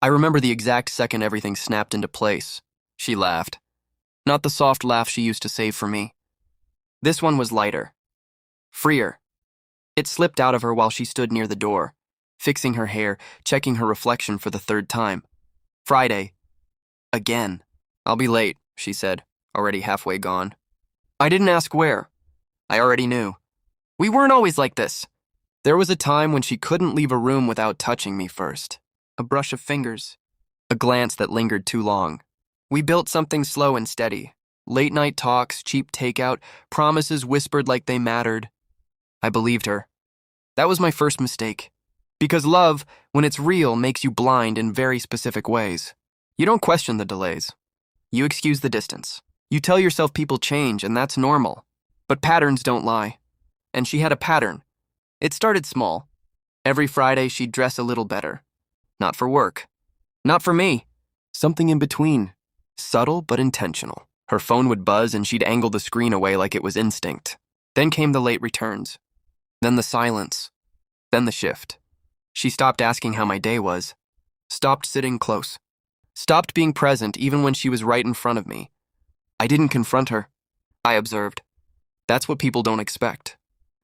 I remember the exact second everything snapped into place. She laughed. Not the soft laugh she used to save for me. This one was lighter. Freer. It slipped out of her while she stood near the door, fixing her hair, checking her reflection for the third time. Friday. Again. I'll be late, she said, already halfway gone. I didn't ask where. I already knew. We weren't always like this. There was a time when she couldn't leave a room without touching me first. A brush of fingers. A glance that lingered too long. We built something slow and steady. Late-night talks, cheap takeout, promises whispered like they mattered. I believed her. That was my first mistake. Because love, when it's real, makes you blind in very specific ways. You don't question the delays. You excuse the distance. You tell yourself people change, and that's normal. But patterns don't lie. And she had a pattern. It started small. Every Friday, she'd dress a little better. Not for work. Not for me. Something in between. Subtle but intentional. Her phone would buzz and she'd angle the screen away like it was instinct. Then came the late returns. Then the silence. Then the shift. She stopped asking how my day was. Stopped sitting close. Stopped being present even when she was right in front of me. I didn't confront her. I observed. That's what people don't expect.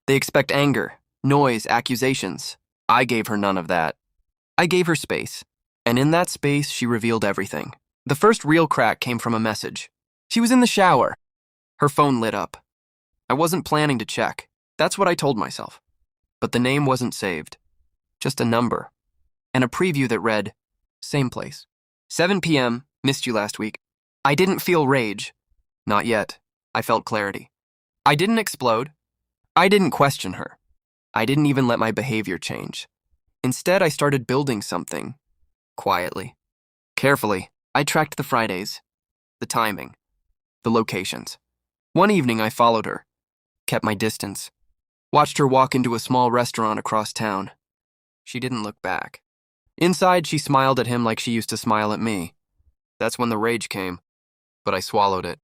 They expect anger, noise, accusations. I gave her none of that. I gave her space. And in that space, she revealed everything. The first real crack came from a message. She was in the shower. Her phone lit up. I wasn't planning to check. That's what I told myself. But the name wasn't saved. Just a number. And a preview that read, same place. 7 p.m., missed you last week. I didn't feel rage. Not yet. I felt clarity. I didn't explode. I didn't question her. I didn't even let my behavior change. Instead, I started building something. Quietly. Carefully, I tracked the Fridays. The timing. The locations. One evening, I followed her. Kept my distance. Watched her walk into a small restaurant across town. She didn't look back. Inside, she smiled at him like she used to smile at me. That's when the rage came. But I swallowed it.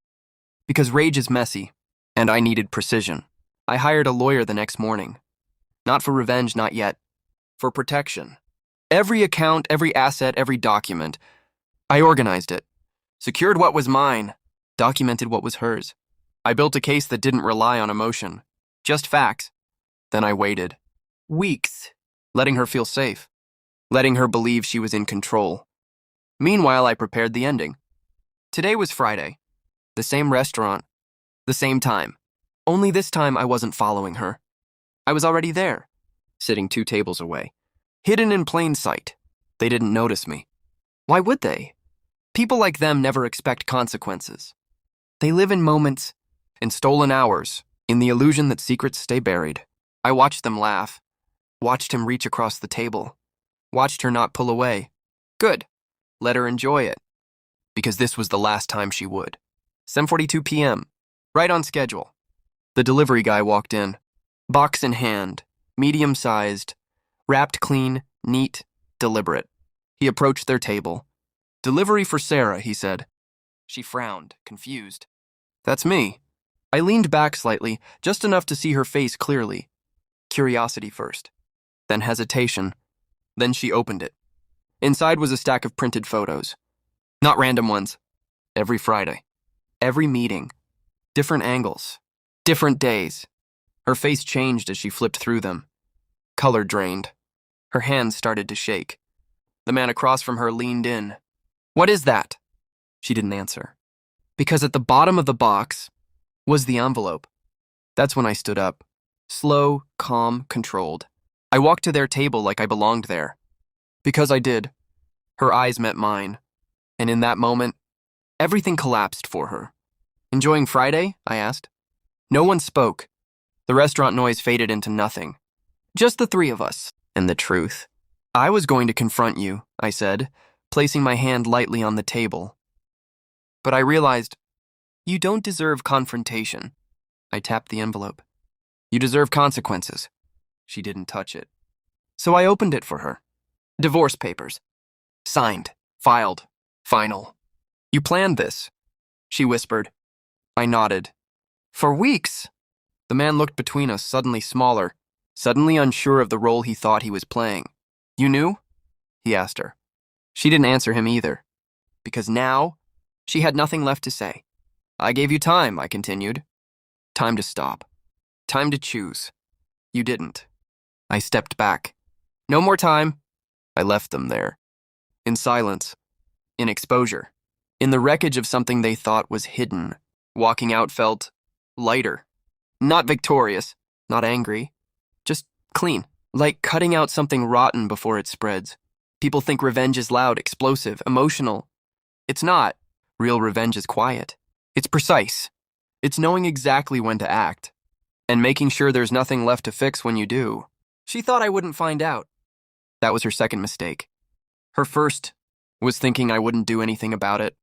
Because rage is messy, and I needed precision. I hired a lawyer the next morning. Not for revenge, not yet. For protection. Every account, every asset, every document. I organized it. Secured what was mine. Documented what was hers. I built a case that didn't rely on emotion. Just facts. Then I waited. Weeks. Letting her feel safe. Letting her believe she was in control. Meanwhile, I prepared the ending. Today was Friday. The same restaurant. The same time. Only this time I wasn't following her. I was already there. Sitting 2 tables away. Hidden in plain sight. They didn't notice me. Why would they? People like them never expect consequences. They live in moments, in stolen hours, in the illusion that secrets stay buried. I watched them laugh. Watched him reach across the table. Watched her not pull away. Good. Let her enjoy it. Because this was the last time she would. 7:42 p.m. Right on schedule. The delivery guy walked in. Box in hand. Medium-sized. Wrapped clean, neat, deliberate. He approached their table. Delivery for Sarah, he said. She frowned, confused. That's me. I leaned back slightly, just enough to see her face clearly. Curiosity first. Then hesitation. Then she opened it. Inside was a stack of printed photos. Not random ones. Every Friday. Every meeting. Different angles. Different days. Her face changed as she flipped through them. Color drained. Her hands started to shake. The man across from her leaned in. What is that? She didn't answer. Because at the bottom of the box was the envelope. That's when I stood up. Slow, calm, controlled. I walked to their table like I belonged there. Because I did. Her eyes met mine. And in that moment, everything collapsed for her. Enjoying Friday? I asked. No one spoke. The restaurant noise faded into nothing. Just the 3 of us. And the truth. I was going to confront you, I said, placing my hand lightly on the table. But I realized, you don't deserve confrontation. I tapped the envelope. You deserve consequences. She didn't touch it. So I opened it for her. Divorce papers. Signed. Filed. Final. You planned this, she whispered. I nodded. For weeks. The man looked between us, suddenly smaller, suddenly unsure of the role he thought he was playing. You knew? He asked her. She didn't answer him either, because now she had nothing left to say. I gave you time, I continued. Time to stop. Time to choose. You didn't. I stepped back. No more time. I left them there. In silence. In exposure. In the wreckage of something they thought was hidden. Walking out felt lighter. Not victorious. Not angry. Just clean. Like cutting out something rotten before it spreads. People think revenge is loud, explosive, emotional. It's not. Real revenge is quiet. It's precise. It's knowing exactly when to act. And making sure there's nothing left to fix when you do. She thought I wouldn't find out. That was her second mistake. Her first was thinking I wouldn't do anything about it.